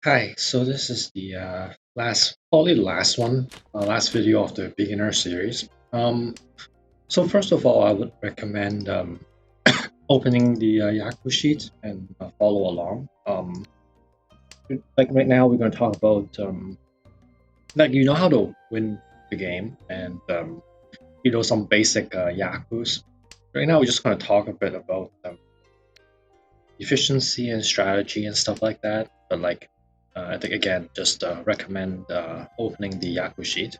Hi, so this is the probably the last one, last video of the beginner series. So first of all, I would recommend opening the yaku sheet and follow along. Like right now, we're going to talk about like you know how to win the game and some basic yakus. Right now, we're just going to talk a bit about efficiency and strategy and stuff like that. But like, I think again, just recommend opening the Yaku sheet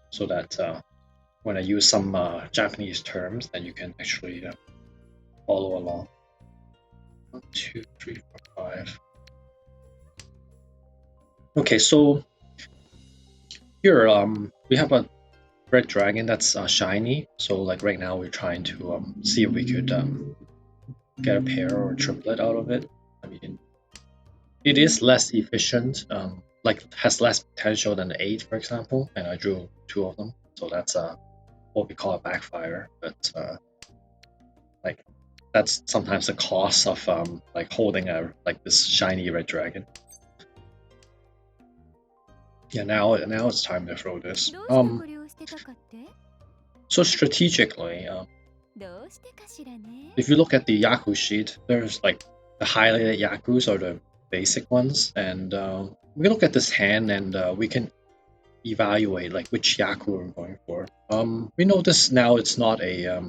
so that when I use some Japanese terms, then you can actually follow along. 1, 2, 3, 4, 5. Okay, so here we have a red dragon that's shiny. So like right now we're trying to see if we could get a pair or a triplet out of it. I mean, it is less efficient, like has less potential than the 8, for example, and I drew two of them. So that's what we call a backfire. But like that's sometimes the cost of like holding a like this shiny red dragon. Yeah, now it's time to throw this. So strategically, if you look at the Yaku sheet, there's like the highlighted Yakus are the basic ones, and we look at this hand and we can evaluate like which Yaku we're going for. We notice now it's not a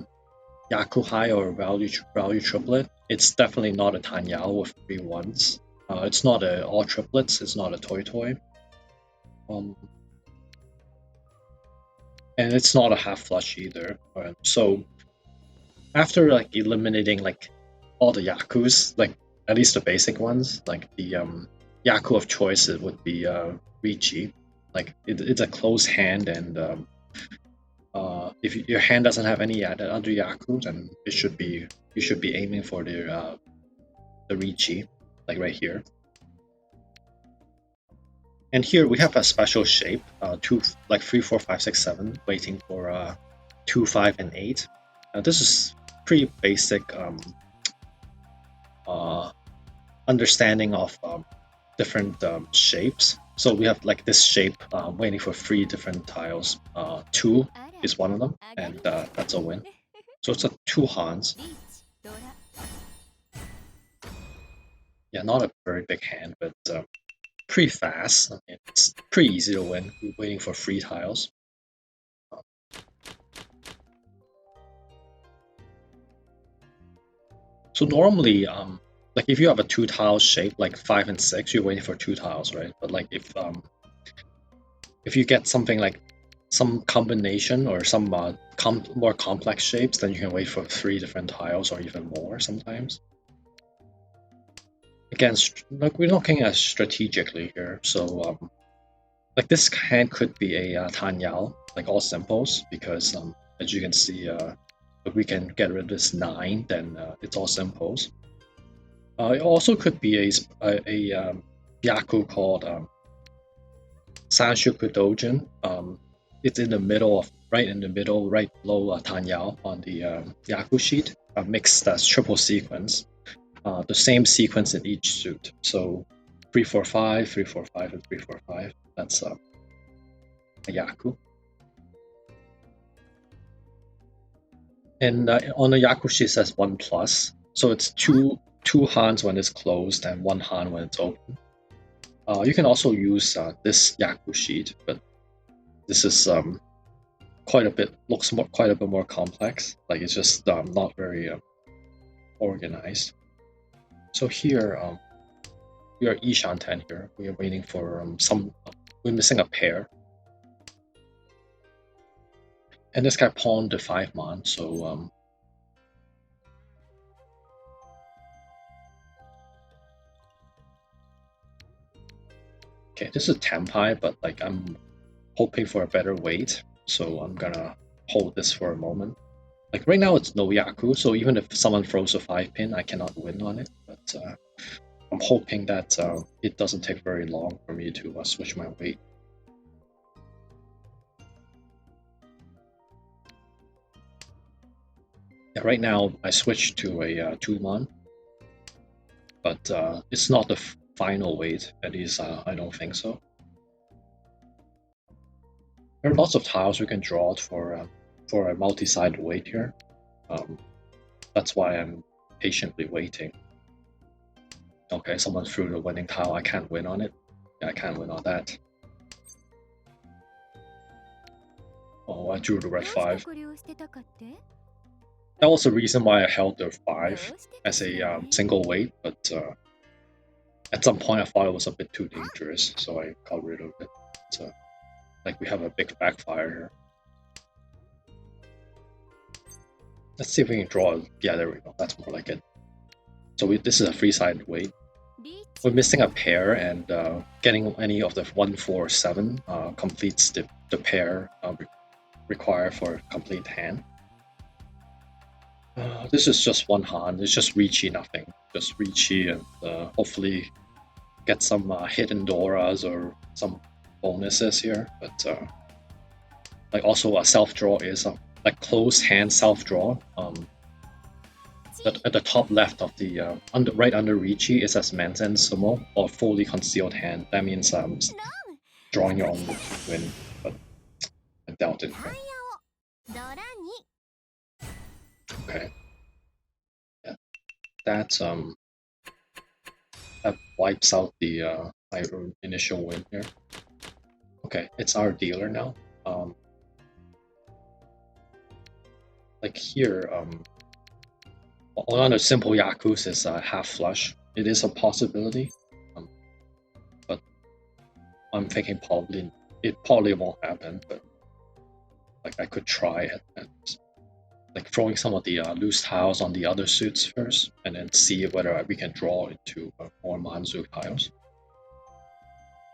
Yaku high or value triplet. It's definitely not a Tanyao with 3 ones. It's not a all triplets. It's not a toy toy. Um, and it's not a half flush either. So after like eliminating like all the Yakus, like at least the basic ones, like the Yaku of choice, it would be Riichi. Like it's a close hand, and if your hand doesn't have any other Yaku, then you should be aiming for the Riichi, like right here. And here we have a special shape, two like 3, 4, 5, 6, 7, waiting for 2, 5, and 8. This is pretty basic uh, understanding of different shapes. So we have like this shape waiting for 3 different tiles. 2 is one of them, and that's a win. So it's a 2 hands. Yeah, not a very big hand, but pretty fast. I mean, it's pretty easy to win. We're waiting for 3 tiles. So normally, like if you have a 2 tile shape, like 5 and 6, you're waiting for 2 tiles, right? But like if you get something like some combination or some more complex shapes, then you can wait for 3 different tiles or even more sometimes. Again, like we're looking at strategically here, so like this hand could be a Tanyao, like all simples, because as you can see, if we can get rid of this 9, then it's all simples. It also could be a Yaku called Sanshuku Dojin. It's in the middle of right in the middle, right below Tanyao on the Yaku sheet. A mixed triple sequence, the same sequence in each suit. So 3, 4, 5, 3, 4, 5, and 3, 4, 5. That's a Yaku. And on the Yaku sheet it says 1 plus, so it's two hands when it's closed and 1 hand when it's open. You can also use this Yaku sheet, but this is quite a bit more complex. Like it's just not very organized. So here we are Ishan 10 here. We are waiting for we're missing a pair. And this guy pawned the 5 man, so okay, this is Tenpai, but like I'm hoping for a better weight, so I'm gonna hold this for a moment. Like right now it's no Yaku, so even if someone throws a 5-pin, I cannot win on it. But I'm hoping that it doesn't take very long for me to switch my weight. Yeah, right now I switched to a 2-man, but it's not the final weight. At least I don't think so. There are lots of tiles we can draw for a multi-sided weight here. That's why I'm patiently waiting. Okay, someone threw the winning tile. I can't win on it. Yeah, I can't win on that. Oh, I drew the red 5. That was the reason why I held the 5 as a single weight, but at some point I thought it was a bit too dangerous, so I got rid of it. So, like, we have a big backfire here. Let's see if we can draw it. Yeah, there we go. That's more like it. So this is a 3-sided weight. We're missing a pair, and getting any of the 1, 4, 7 completes the pair required for a complete hand. This is just one hand. It's just Riichi, nothing. Just Riichi, and hopefully get some hidden Doras or some bonuses here. But like also a self draw is like closed hand self draw. At the top left of the right under Riichi, it says Manzen Sumo or fully concealed hand. That means drawing your own win, but I doubt it. Okay. Yeah. That wipes out the my initial win here. Okay, it's our dealer now. Like here, on a simple yakus is half flush. It is a possibility, but I'm thinking it probably won't happen. But like I could try it, and like throwing some of the loose tiles on the other suits first, and then see whether we can draw into more Manzu tiles.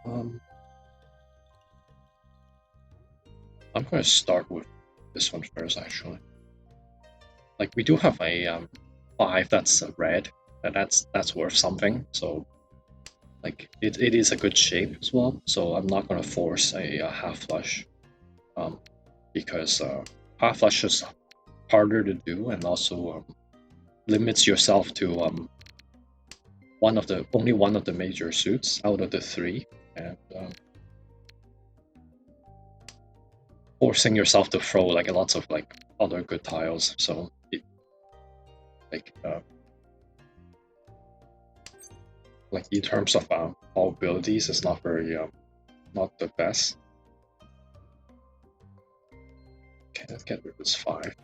I'm going to start with this one first, actually. Like we do have a 5 that's red, and that's worth something. So like it is a good shape as well. So I'm not going to force a half flush, because half flush is harder to do, and also limits yourself to only one of the major suits out of the 3, and forcing yourself to throw like lots of like other good tiles. So like in terms of probabilities, it's not very not the best. Okay, let's get rid of this 5.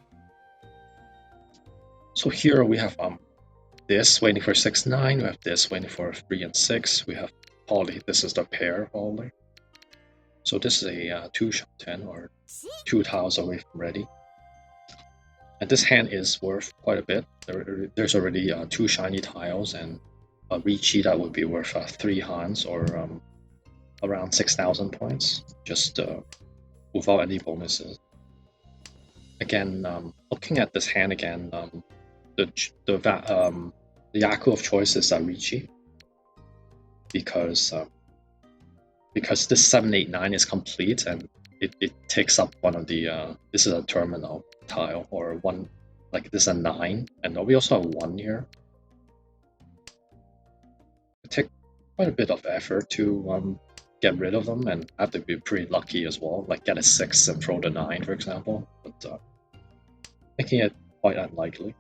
So here we have this waiting for 6, 9. We have this waiting for 3 and 6. We have probably this is the pair probably. So this is a 2 shot 10 or 2 tiles away from ready. And this hand is worth quite a bit. There's already 2 shiny tiles and a Riichi that would be worth 3 hands or around 6,000 points, just without any bonuses. Again, looking at this hand again, the yaku of choice is Riichi, because this 7, 8, 9 is complete, and it takes up one of the this is a terminal tile, or one, like this is a 9, and we also have 1 here. It takes quite a bit of effort to get rid of them, and I have to be pretty lucky as well, like get a 6 and throw the 9, for example, but making it quite unlikely.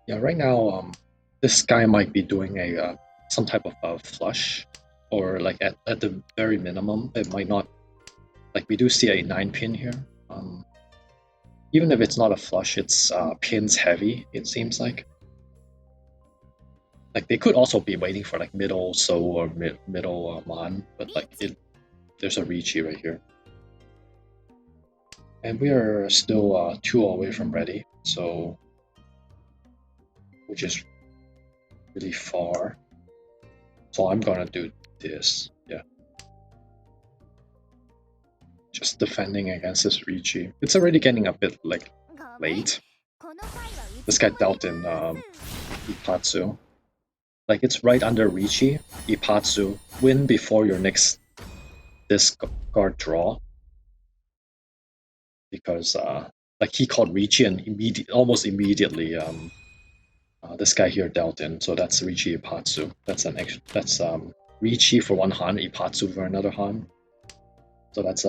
Yeah, right now, this guy might be doing a some type of flush, or like at the very minimum, it might not. Like we do see a 9 pin here. Even if it's not a flush, it's pins heavy. It seems like. Like they could also be waiting for like middle so or middle man, but like there's a Riichi right here. And we are still 2 away from ready, so which is really far. So I'm gonna do this, yeah. Just defending against this Riichi. It's already getting a bit like late. This guy dealt in Ikatsu. like it's right under Riichi, Ipatsu, win before your next discard draw, because like he called Riichi and almost immediately this guy here dealt in, so that's Riichi Ipatsu. That's Riichi for one Han, Ipatsu for another Han. So that's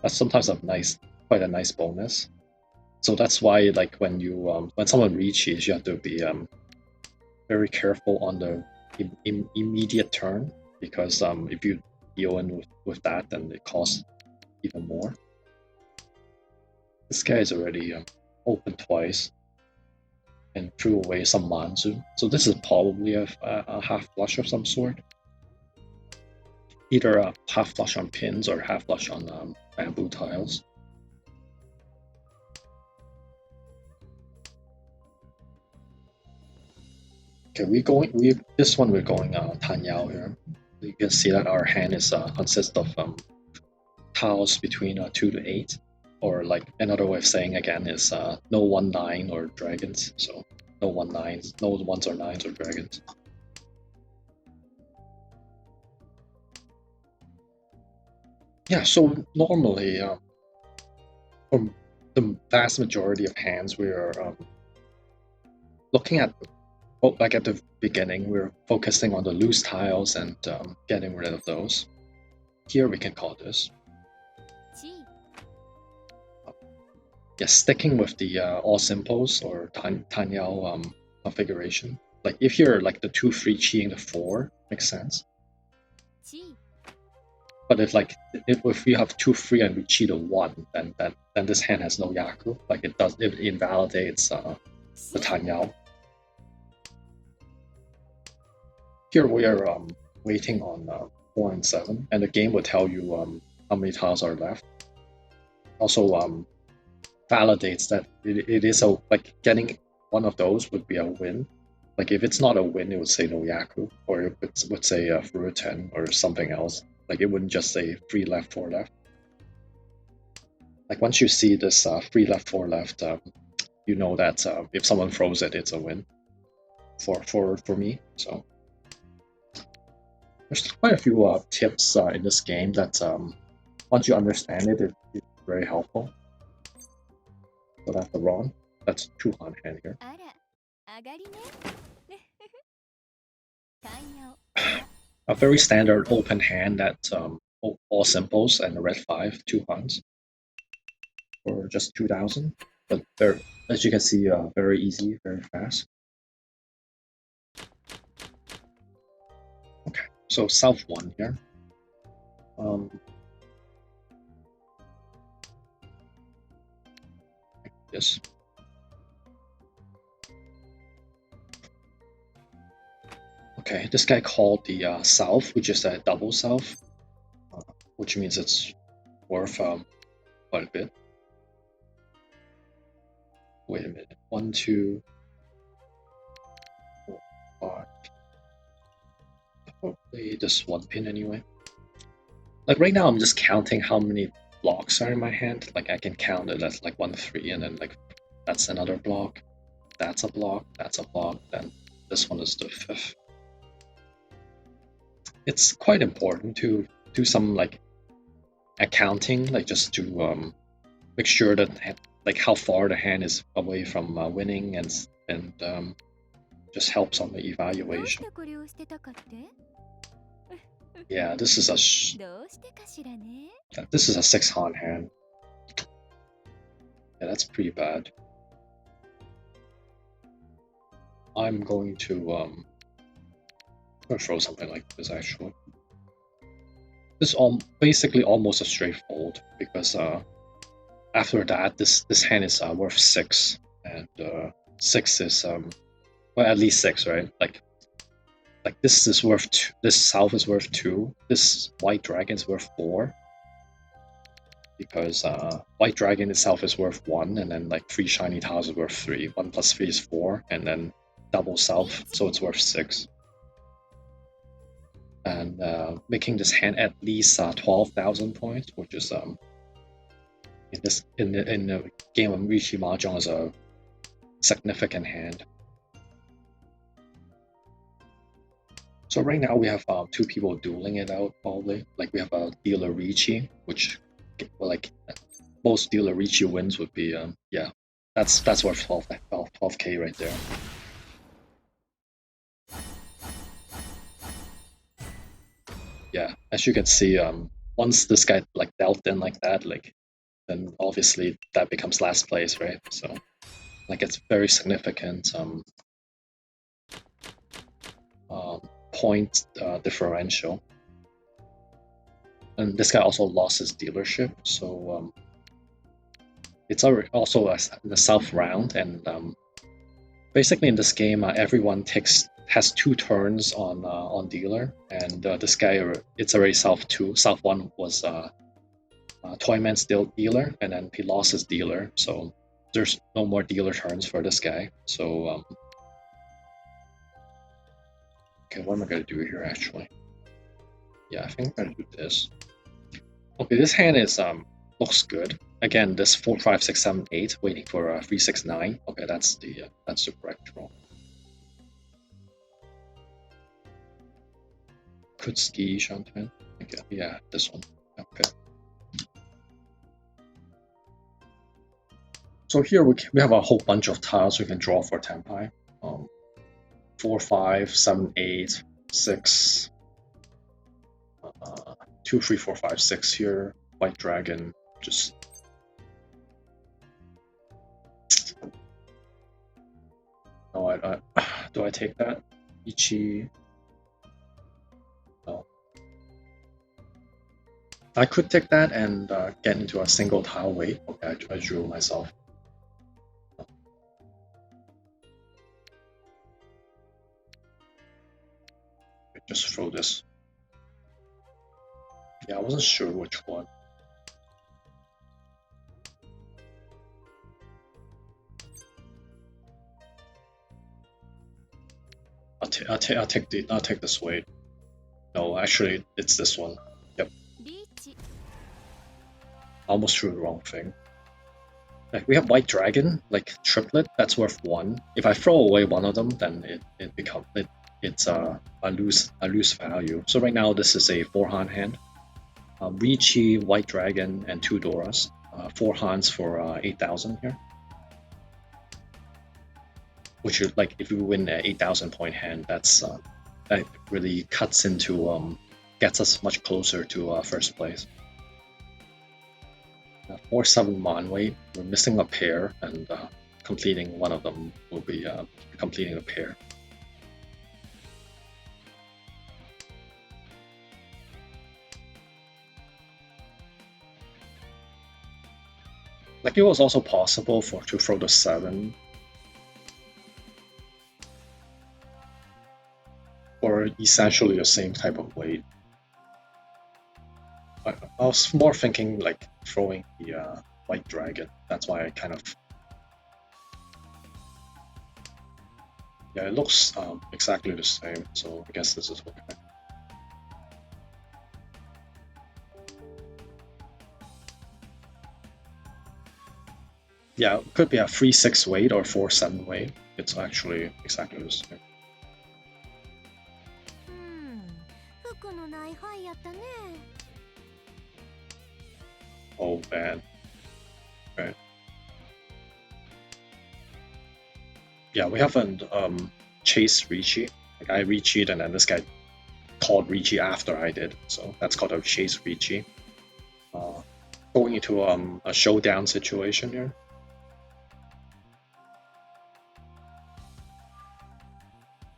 sometimes quite a nice bonus. So that's why like when someone Riichis, you have to be very careful on the immediate turn, because if you deal in with that, then it costs even more. This guy is already open twice and threw away some Manzu. So this is probably a half flush of some sort. Either a half flush on pins or half flush on bamboo tiles. Okay, this one we're going Tanyao here. You can see that our hand is consists of tiles between 2 to 8, or like another way of saying again is no 1-9 or dragons. So no 1-9s, no 1s or 9s or dragons. Yeah, so normally from the vast majority of hands, we are looking at, like at the beginning, we're focusing on the loose tiles and getting rid of those. Here we can call this. Yeah, sticking with the all simples or Tanyao configuration. Like if you're like the 2 free chi and the 4, makes sense. But if we have 2 free and we cheat a 1, then this hand has no yaku. Like it invalidates the Tanyao. Here we are waiting on 4 and 7, and the game will tell you how many tiles are left. Also validates that it is like getting one of those would be a win. Like if it's not a win, it would say no yaku, or it would say Furu-10 or something else. Like it wouldn't just say 3 left, 4 left. Like once you see this 3 left, 4 left, you know that if someone throws it, it's a win for me. So there's quite a few tips in this game that once you understand it, it's very helpful. So that's the Ron. That's 2 on hand here. A very standard open hand that all simples and a red 5, 2 Huns for just 2,000. But they're, as you can see, very easy, very fast. Okay, so South 1 here. Like this. Okay, this guy called the South, which is a double South, which means it's worth quite a bit. Wait a minute. 1, 2, 4, 5. Probably this 1 pin anyway. Like right now, I'm just counting how many blocks are in my hand. Like I can count it as like 1, 3, and then like that's another block. That's a block. That's a block. Then this one is the 5th. It's quite important to do some like accounting, like just to make sure that like how far the hand is away from winning, and just helps on the evaluation. Yeah, this is a 6 Han hand. Yeah, that's pretty bad. I'm going to throw something like this actually. This is basically almost a straight fold, because after that this hand is worth 6, and 6 is well, at least 6, right? Like this is worth 2, this South is worth 2, this White Dragon is worth 4, because White Dragon itself is worth 1, and then like 3 shiny tiles is worth 3. 1 plus 3 is 4, and then double South, so it's worth 6. And making this hand at least 12,000 points, which is in the game of Riichi Mahjong is a significant hand. So right now we have two people dueling it out probably. Like we have a dealer Riichi, which well, like most dealer Riichi wins would be yeah, that's worth 12k right there. Yeah, as you can see, once this guy like dealt in like that, like then obviously that becomes last place, right? So like it's very significant um, point differential. And this guy also lost his dealership, so it's also in the south round, and basically in this game, everyone has 2 turns on dealer, and this guy it's already south 2. South 1 was Toyman's dealer, and then he lost his dealer, so there's no more dealer turns for this guy. So okay, what am I gonna do here actually? Yeah, I think I'm gonna do this. Okay, this hand is looks good. Again, this 4, 5, 6, 7, 8, waiting for 3, 6, 9. Okay, that's the correct roll. Could ski Shantan. Okay, yeah, this one. Okay. So here we have a whole bunch of tiles we can draw for Tenpai. 4, 5, 7, 8, 6, 2, 3, 4, 5, 6 here. White dragon, just. No, do I take that? Ichi. No. I could take that and get into a single tile weight. Okay, I drew myself. Just throw this. Yeah, I wasn't sure which one. I'll take this weight. No, actually, it's this one. Yep. I almost threw the wrong thing. Like we have white dragon, like triplet. That's worth 1. If I throw away one of them, then it's a lose value. So right now this is a 4-hand hand. Riichi, white dragon, and 2 Doras. 4 hands for 8,000 here. Which is like if you win an 8,000 point hand, that really cuts into gets us much closer to first place. 4-7 mon weight. We're missing a pair, and completing one of them will be completing a pair. Like it was also possible to throw the 7. Or essentially the same type of weight. I was more thinking like throwing the white dragon. That's why I kind of. Yeah, it looks exactly the same, so I guess this is okay. Yeah, it could be a 3-6 weight or 4-7 weight. It's actually exactly the same. Oh man. Okay. Yeah, we haven't chased Riichi. Like I Riichi'd and then this guy called Riichi after I did, so that's called a chase Riichi. Going into a showdown situation here.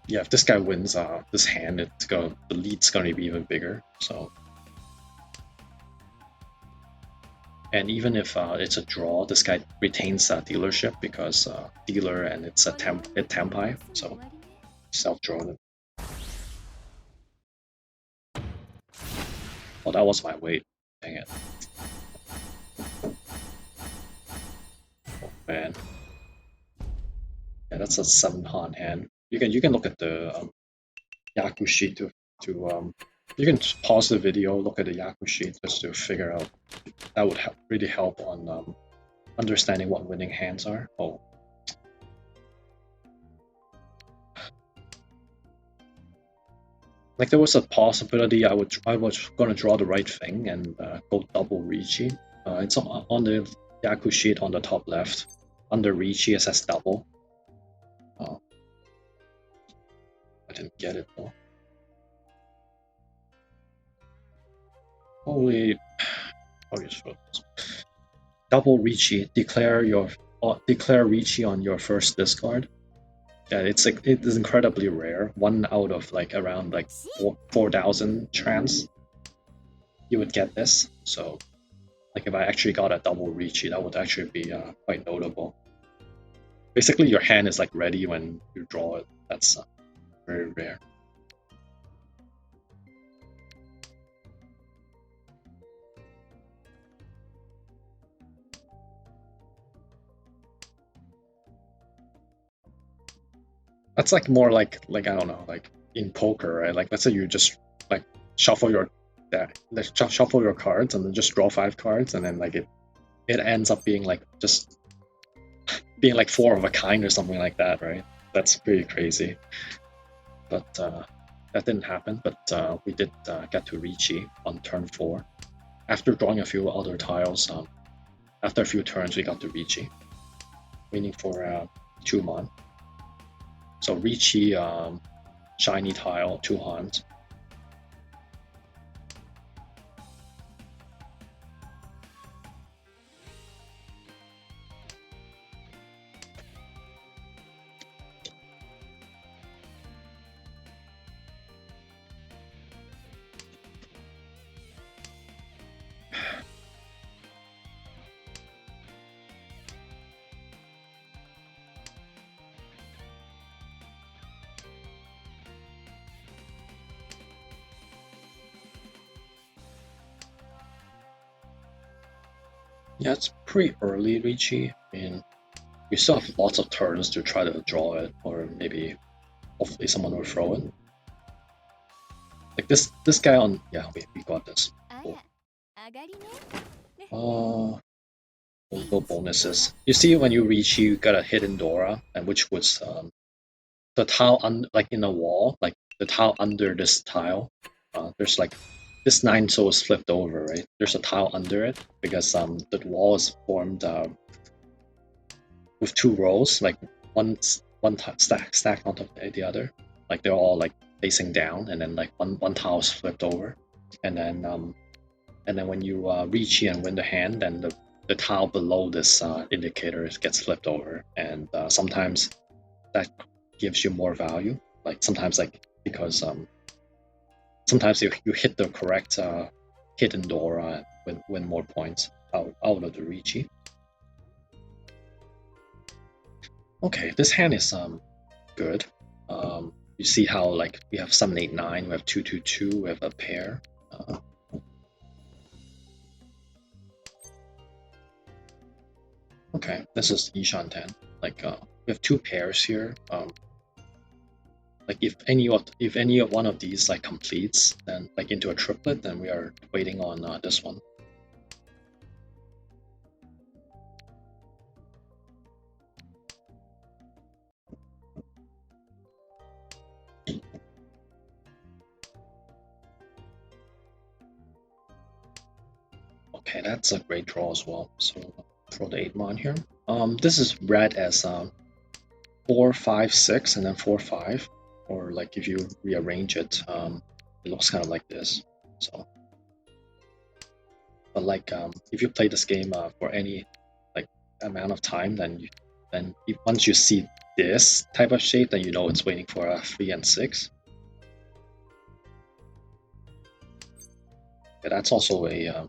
Yeah, if this guy wins this hand, the lead's gonna be even bigger. So, and even if it's a draw, this guy retains dealership because dealer and it's a Tenpai, so self-drawn. Oh, that was my weight. Dang it. Oh man. Yeah, that's a 7-pawn hand. You can look at the yaku sheet to you can pause the video, look at the yaku sheet just to figure out. That would really help on understanding what winning hands are. Oh. Like there was a possibility I was gonna draw the right thing and go double Riichi. It's on the yaku sheet on the top left. Under Riichi it says double. Uh, I didn't get it though. Holy, oh yes, double Riichi. Declare Riichi on your first discard. Yeah, it is incredibly rare. 1 out of like around like 4,000 chance you would get this. So like if I actually got a double Riichi, that would actually be quite notable. Basically, your hand is like ready when you draw it. That's very rare. That's like more like I don't know, like in poker, right? Like let's say you just like shuffle your shuffle your cards and then just draw 5 cards, and then like it ends up being like just being like 4 of a kind or something like that, right? That's pretty crazy. But that didn't happen. But we did get to Riichi on turn 4 after drawing a few other tiles. After a few turns, we got to Riichi, waiting for 2 mon. So Riichi, shiny tile, 2 hands. Yeah, it's pretty early, Riichi. I mean, we still have lots of turns to try to draw it, or maybe hopefully someone will throw it. Like this guy on, yeah, we got this. Cool. We'll go bonuses. You see, when you reach, you got a hidden Dora, and which was the tile like in the wall, like the tile under this tile. There's like this 9 is flipped over, right? There's a tile under it because the wall is formed with 2 rows, like one stack on top of the other. Like they're all like facing down, and then like one tile is flipped over, and then when you reach and win the hand, then the tile below this indicator gets flipped over, and sometimes that gives you more value. Like sometimes like because sometimes you hit the correct hidden door win more points out of the Riichi. Okay, this hand is good. You see how like we have 789, we have 222, we have a pair. Okay, this is Ishan 10. Like we have 2 pairs here. Like if any one of these like completes, then like into a triplet, then we are waiting on this one. Okay, that's a great draw as well. So throw the 8 mon here. This is read as 4, 5, 6, and then 4, 5. Or like if you rearrange it, it looks kind of like this. So, but like if you play this game for any like amount of time, then once you see this type of shape, then you know it's waiting for a 3 and 6. Yeah, that's also a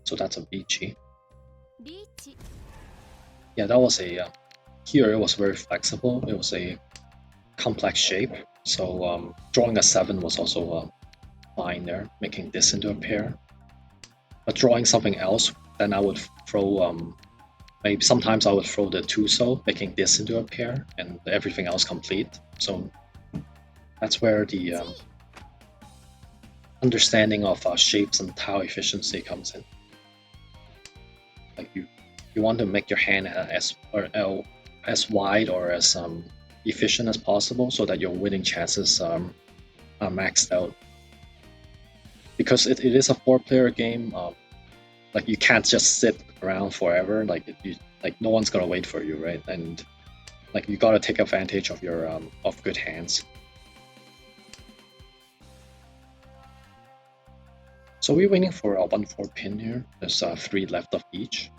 so that's a Riichi. Yeah, that was a here it was very flexible. It was a complex shape, so drawing a 7 was also fine there, making this into a pair. But drawing something else, then I would throw maybe sometimes I would throw the 2 making this into a pair and everything else complete. So that's where the understanding of shapes and tile efficiency comes in. Like you want to make your hand as wide or as efficient as possible, so that your winning chances maxed out because it is a 4-player game. Like you can't just sit around forever. Like no one's gonna wait for you, right? And like you gotta take advantage of your of good hands. So we're waiting for a 1-4 pin here. There's 3 left of each.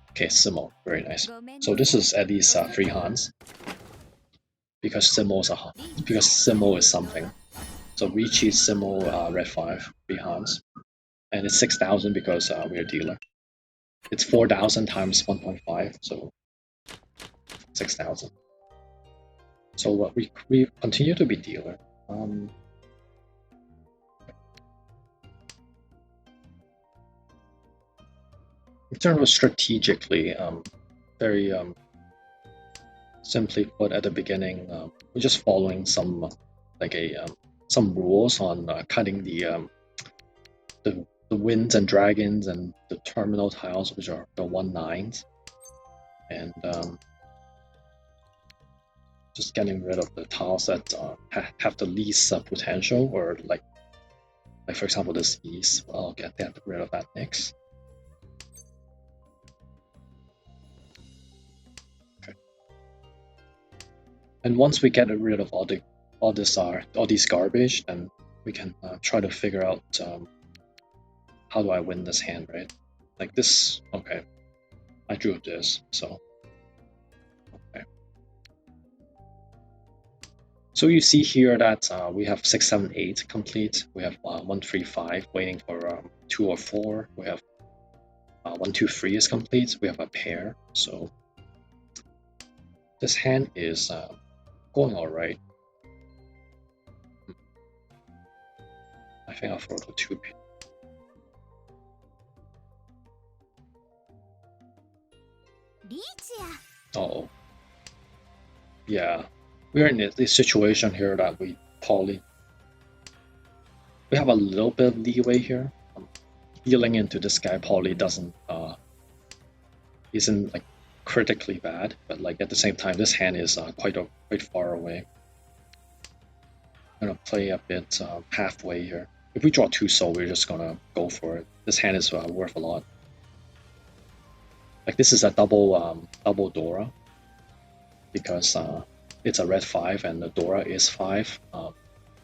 Okay, Simo, very nice. So this is at least 3 hands because Simo is something. So Riichi Simo red 5 3 hands, and it's 6,000 because we're a dealer. It's 4,000 times 1.5, so 6,000. So what we continue to be dealer. In terms of strategically, very simply put, at the beginning, we're just following some some rules on cutting the winds and dragons and the terminal tiles, which are the 1/9s, and just getting rid of the tiles that have the least potential, or like for example this east. I'll get rid of that next. Okay. And once we get rid of all these garbage, then we can try to figure out how do I win this hand, right? Like this. Okay, I drew this, so okay. So you see here that we have 6, 7, 8 complete. We have 1, 3, 5 waiting for 2 or 4. We have 1, 2, 3 is complete. We have a pair. So this hand is going all right. I think I'll throw the 2 pin. Oh, yeah. We're in this situation here that we have a little bit of leeway here. Healing into this guy probably isn't like critically bad, but like at the same time, this hand is quite far away. I'm gonna play a bit halfway here. If we draw 2 soul, we're just gonna go for it. This hand is worth a lot. Like this is a double Dora because it's a red 5 and the Dora is 5.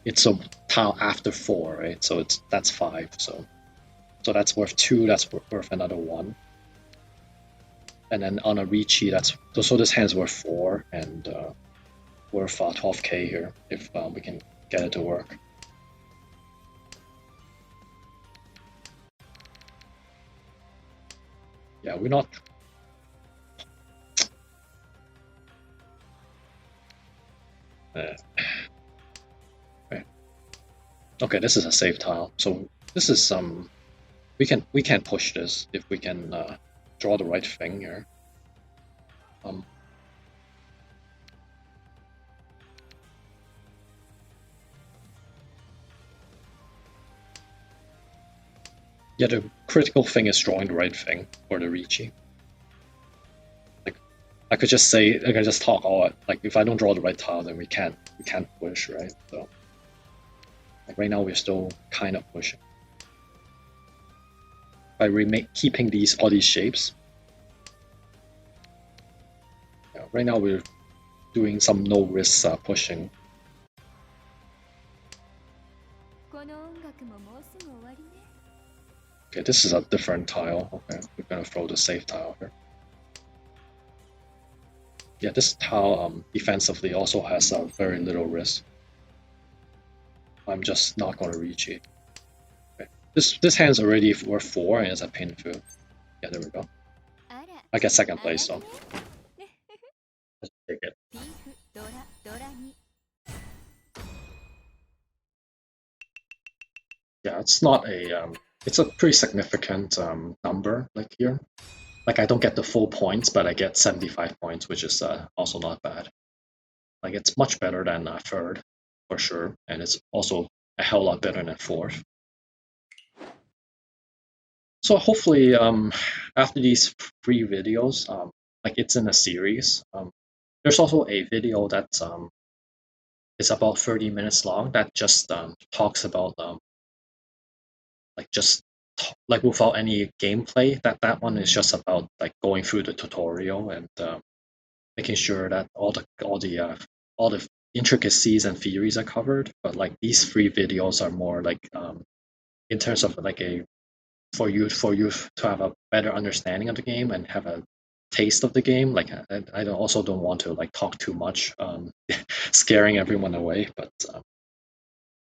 It's a tile after 4, right? So that's 5. So that's worth 2. That's worth another 1. And then on a Riichi, so this hand's worth 4 and worth 12k here if we can get it to work. Yeah, we're not. Okay, this is a safe tile. So this is we can push this if we can draw the right thing here. Yeah, the critical thing is drawing the right thing for the Riichi. Like I could just say I can just talk all like if I don't draw the right tile, then we can't push, right? So like right now we're still kind of pushing by keeping all these shapes. Yeah, right now we're doing some no risk pushing. Okay, this is a different tile. Okay, we're gonna throw the safe tile here. Yeah, this tile defensively also has very little risk. I'm just not gonna reach it. Okay. This hand's already worth 4 and it's a pin field. Yeah, there we go. I get second place, so let's take it. Yeah, it's not a it's a pretty significant number like here. Like I don't get the full points, but I get 75 points, which is also not bad. Like it's much better than third for sure, and it's also a hell lot better than fourth. So hopefully, after these 3 videos, like it's in a series. There's also a video that's is about 30 minutes long that just talks about like just like without any gameplay. That one is just about like going through the tutorial and making sure that all the intricacies and theories are covered. But like these three videos are more like in terms of like a for you to have a better understanding of the game and have a taste of the game. Like I also don't want to like talk too much, scaring everyone away. But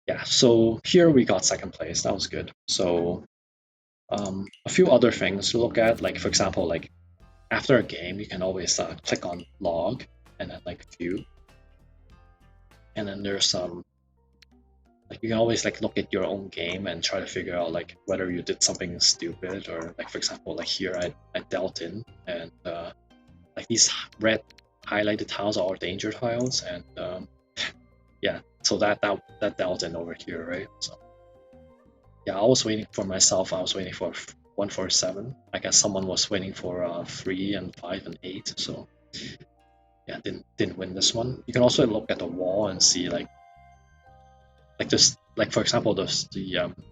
yeah, so here we got second place. That was good. So a few other things to look at, like for example, like after a game, you can always click on log and then like view, and then there's like you can always like look at your own game and try to figure out like whether you did something stupid or like for example like here I dealt in and like these red highlighted tiles are all danger tiles and yeah, so that dealt in over here, right? So yeah, I was waiting for myself. I was waiting for 147. I guess someone was waiting for 3 and 5 and 8. So yeah, didn't win this one. You can also look at the wall and see like this, like for example, the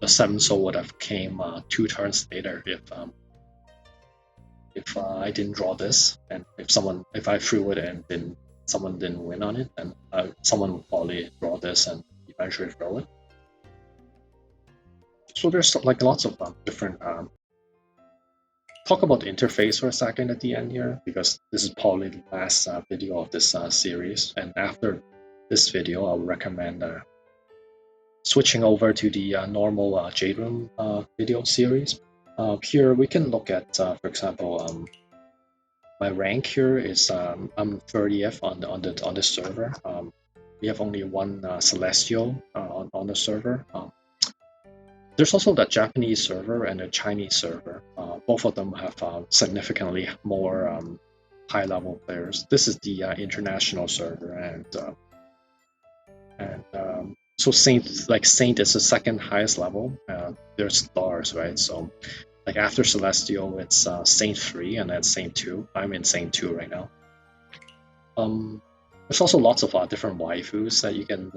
7 soul would have came 2 turns later if I didn't draw this, and if I threw it and then someone didn't win on it, then someone would probably draw this and eventually throw it. So there's like lots of different talk about the interface for a second at the end here, because this is probably the last video of this series, and after this video I would recommend switching over to the normal Jade Room video series. Here we can look at, for example, my rank here is I'm 30th on the server. We have only one Celestial on the server. There's also the Japanese server and the Chinese server. Both of them have significantly more high-level players. This is the international server, and so Saint is the second highest level. There's stars, right? So like after Celestial, it's Saint 3 and then Saint 2. I'm in Saint 2 right now. There's also lots of different waifus that you can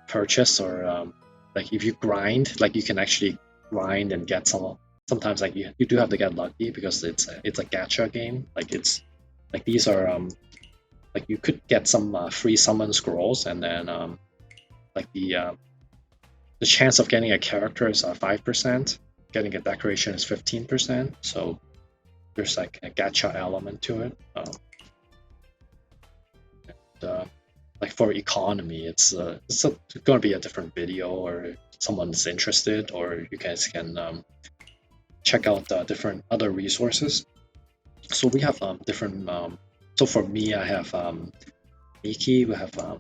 purchase, or like if you grind, like you can actually grind and get some. Sometimes like you do have to get lucky because it's a gacha game. Like it's like these are like you could get some free summon scrolls, and then like the chance of getting a character is 5%. Getting a decoration is 15%. So there's like a gacha element to it. Like for economy, it's going to be a different video, or someone's interested, or you guys can check out different other resources. So we have different. So for me, I have Miki, we have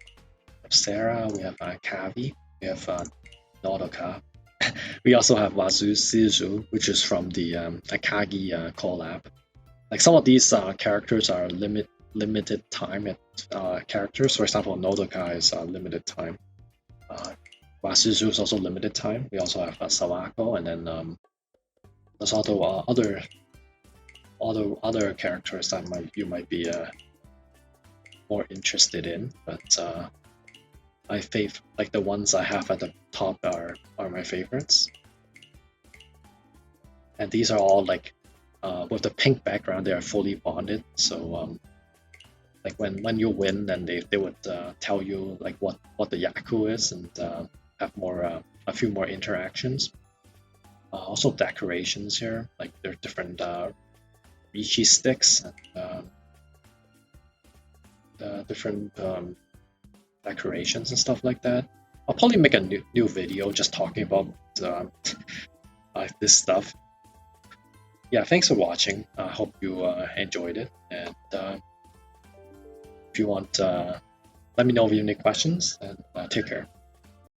Sarah, we have Kavi, we have Nodoka. We also have Wazu Shizu, which is from the Akagi collab. Like some of these characters are limited time characters. For example, Nodoka is limited time. Wasuzu is also limited time. We also have Sawako, and then there's also other characters that you might be more interested in. But like the ones I have at the top are my favorites, and these are all like with the pink background. They are fully bonded, so like when you win, then they would tell you like what the yaku is, and have more a few more interactions. Also decorations here, like there are different Riichi sticks and different decorations and stuff like that. I'll probably make a new video just talking about this stuff. Yeah, thanks for watching. I hope you enjoyed it, and if you want, let me know if you have any questions, and take care.